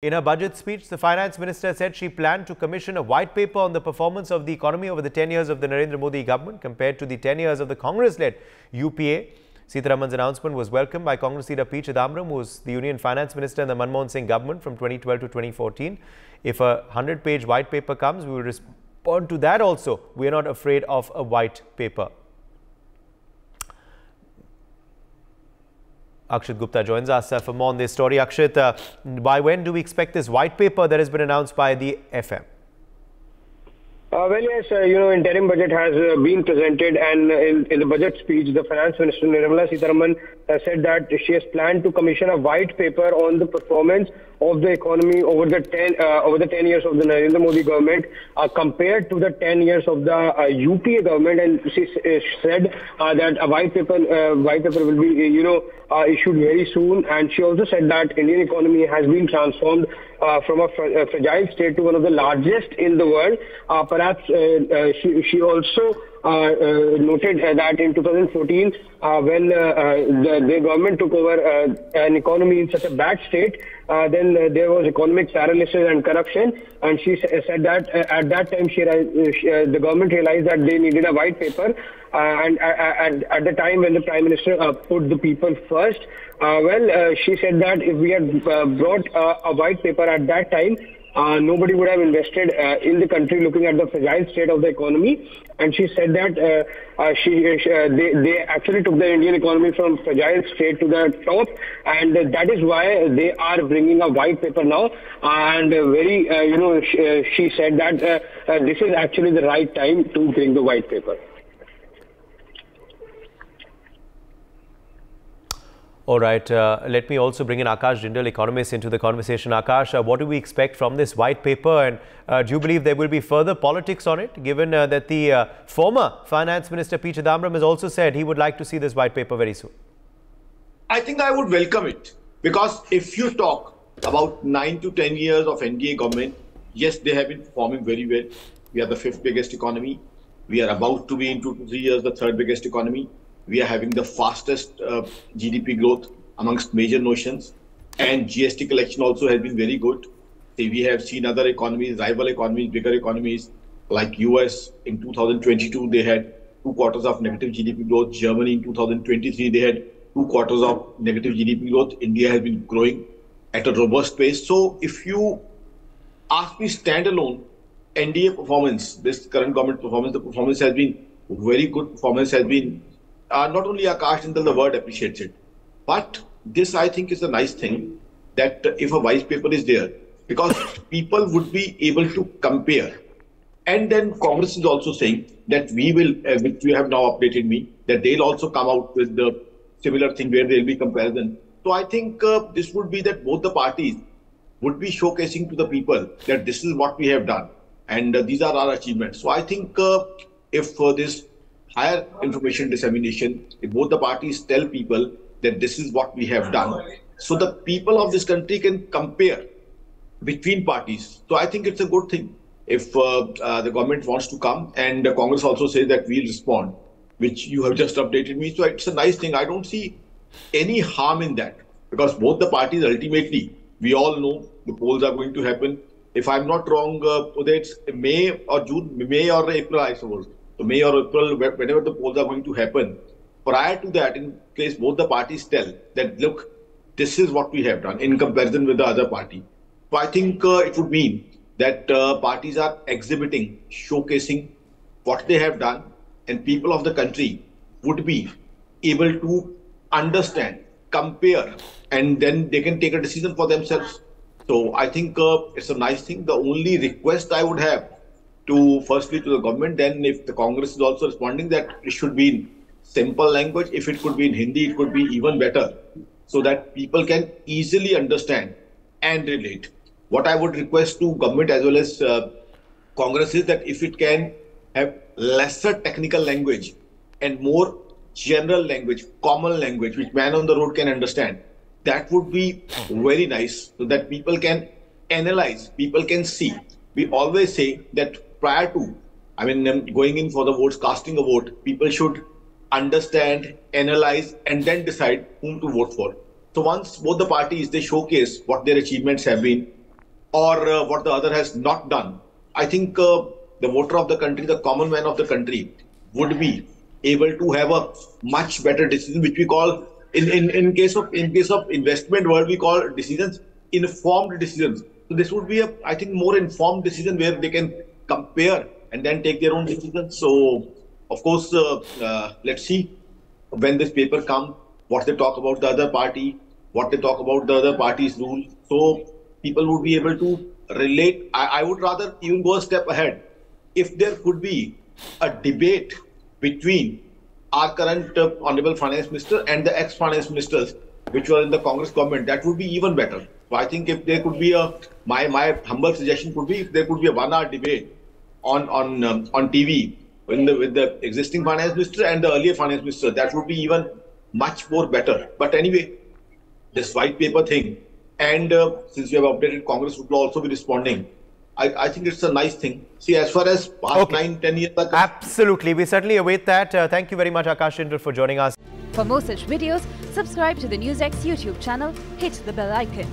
In her budget speech, the finance minister said she planned to commission a white paper on the performance of the economy over the 10 years of the Narendra Modi government compared to the 10 years of the Congress-led UPA. Sitharaman's announcement was welcomed by Congress leader P. Chidambaram, who was the Union Finance Minister in the Manmohan Singh government from 2012 to 2014. If a 100-page white paper comes, we will respond to that also. We are not afraid of a white paper. Akshit Gupta joins us for more on this story. Akshit, by when do we expect this white paper that has been announced by the FM? Well, yes, interim budget has been presented, and in the budget speech, the Finance Minister Nirmala Sitharaman said that she has planned to commission a white paper on the performance of the economy over the 10 years of the Narendra Modi government compared to the 10 years of the UPA government, and she said that a white paper will be issued very soon. And she also said that Indian economy has been transformed from a fragile state to one of the largest in the world. Perhaps she also noted that in 2014, when the government took over an economy in such a bad state, then there was economic paralysis and corruption. And she said that at that time, the government realized that they needed a white paper. And at the time when the Prime Minister put the people first, she said that if we had brought a white paper at that time, nobody would have invested in the country, looking at the fragile state of the economy. And she said that they actually took the Indian economy from fragile state to the top, and that is why they are bringing a white paper now. And she said that this is actually the right time to bring the white paper. All right. Let me also bring in Akash Jindal, economist, into the conversation. Akash, what do we expect from this white paper, and do you believe there will be further politics on it, given that the former Finance Minister P. Chidambaram has also said he would like to see this white paper very soon? I think I would welcome it, because if you talk about 9 to 10 years of NDA government, yes, they have been performing very well. We are the 5th biggest economy. We are about to be in 2 to 3 years the 3rd biggest economy. We are having the fastest GDP growth amongst major nations, and GST collection also has been very good. We have seen other economies, rival economies, bigger economies like US in 2022, they had 2 quarters of negative GDP growth. Germany in 2023, they had 2 quarters of negative GDP growth. India has been growing at a robust pace. So if you ask me standalone, NDA performance, this current government performance, the performance has been very good. Performance has been not only Akash Jindal, the world appreciates it. But this, I think, is a nice thing, that if a white paper is there, because people would be able to compare. And then Congress is also saying that we will, which you have now updated me, that they'll also come out with the similar thing where there will be comparison. So I think this would be that both the parties would be showcasing to the people that this is what we have done, and these are our achievements. So I think if this higher information dissemination, if both the parties tell people that this is what we have done, so the people of this country can compare between parties. So I think it's a good thing if the government wants to come, and Congress also says that we'll respond, which you have just updated me. So it's a nice thing. I don't see any harm in that, because both the parties ultimately, we all know the polls are going to happen. If I'm not wrong, it's May or April, I suppose. So May or April, whenever the polls are going to happen. Prior to that, in case both the parties tell that, look, this is what we have done in comparison with the other party. So I think it would mean that parties are exhibiting, showcasing what they have done, and people of the country would be able to understand, compare, and then they can take a decision for themselves. So I think it's a nice thing. The only request I would have firstly to the government, then if the Congress is also responding, that it should be in simple language. If it could be in Hindi, it could be even better, so that people can easily understand and relate. What I would request to government as well as Congress is that if it can have lesser technical language and more general language, common language, which man on the road can understand, that would be very nice, so that people can analyze, people can see. We always say that prior to, going in for the votes, casting a vote, people should understand, analyze, and then decide whom to vote for. So once both the parties, they showcase what their achievements have been, or what the other has not done, I think the voter of the country, the common man of the country, would be able to have a much better decision, which we call in case of investment world, we call decisions informed decisions. So this would be I think more informed decision where they can compare and then take their own decisions. So of course, let's see when this paper comes, what they talk about the other party, what they talk about the other party's rule. So people would be able to relate. I would rather even go a step ahead. If there could be a debate between our current Honorable Finance Minister and the ex-Finance Ministers, which were in the Congress government, that would be even better. So I think if there could be my humble suggestion could be, if there could be a 1-hour debate on TV with the existing Finance Minister and the earlier Finance Minister, that would be even much more better. But anyway, this white paper thing, and since we have updated, Congress would also be responding. I think it's a nice thing. See, as far as past 9-10 years... Absolutely. We certainly await that. Thank you very much, Akash Jindal, for joining us. For more such videos, subscribe to the NewsX YouTube channel, hit the bell icon.